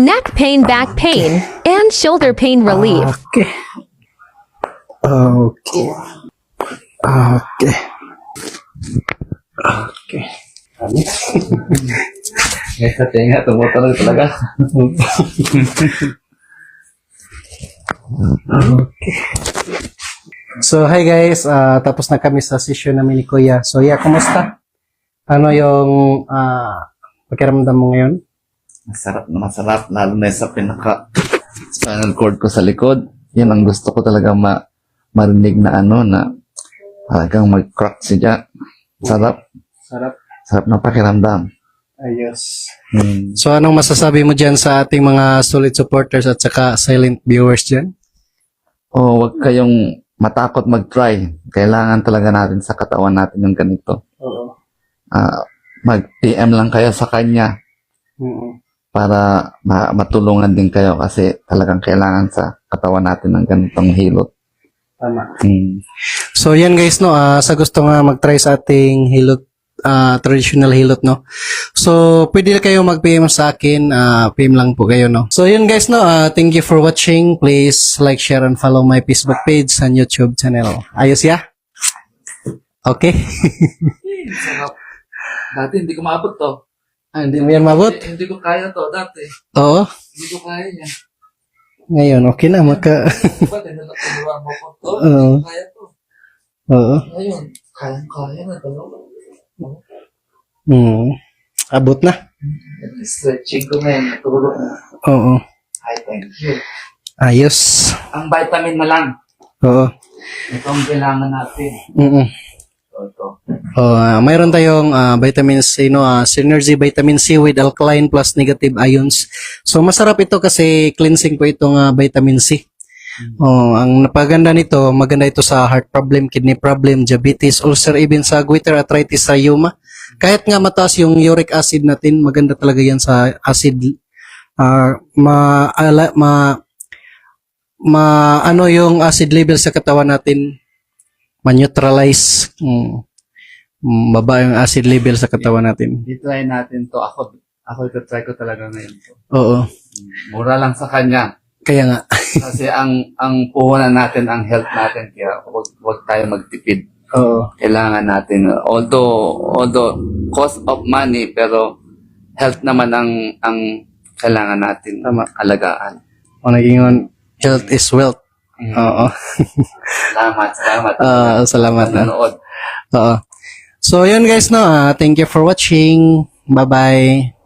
neck pain, back pain, and shoulder pain relief. Okay. Okay. Okay. Okay. Sa tenga, tumutunog talaga. Okay. So, hi guys. Tapos na kami sa session namin ni Kuya. So, yeah, kumusta? Ano yung pakiramdam mo ngayon? Masarap na masarap, lalo na sa spinal cord ko sa likod. Yan ang gusto ko talaga marinig na na talagang mag-crack siya. Sarap. Sarap. Sarap na pakiramdam. Ayos. Hmm. So, anong masasabi mo dyan sa ating mga solid supporters at saka silent viewers dyan? Huwag kayong matakot mag-try. Kailangan talaga natin sa katawan natin yung ganito. Oo. Mag-PM lang kayo sa kanya para matulungan din kayo kasi talagang kailangan sa katawan natin ng ganitong hilot. Tama. Hmm. So, yan guys, no, sa gusto nga mag-try sa ating hilot, traditional hilot, no. So, pwede na kayo mag-PM sa akin, PM lang po kayo, no. So, yun guys, no, thank you for watching. Please like, share, and follow my Facebook page and YouTube channel. Ayos ya? Okay. Sarap. Dati hindi ko maabot to. Hindi mo yan mabot? Hindi ko kaya to dati. Oo. Hindi ko kaya yan. Ngayon, okay na, Diba, tinatuluan mo ko to? Oo. Hindi ko kaya to. Oo. Ngayon, kaya na talaga. Abot na. Stretching ko ngayon, natulog na. Oo. Ay, thank you. Ayos. Ang vitamin na lang. Oo. Ito ang kailangan natin. Ito. Mayroon tayong vitamin C, no? Synergy vitamin C with alkaline plus negative ions. So, masarap ito kasi cleansing po itong vitamin C. Ang napaganda nito, maganda ito sa heart problem, kidney problem, diabetes, ulcer, even sa goiter arthritis, rheuma. Kahit nga mataas yung uric acid natin, maganda talaga yan sa acid. Ano yung acid level sa katawan natin, ma-neutralize. Baba yung acid level sa katawan natin. I-try natin to. Ako ito-try ko talaga ngayon to. Oo. Mura lang sa kanya. Kaya nga. Kasi ang puhunan natin, ang health natin. Kaya wag tayo magtipid. Oo. Kailangan natin. Although cost of money, pero health naman ang kailangan natin alagaan. Naging health is wealth. Oo. Salamat. Salamat na. Nanood. Oo. So, yun guys, no. Thank you for watching. Bye-bye.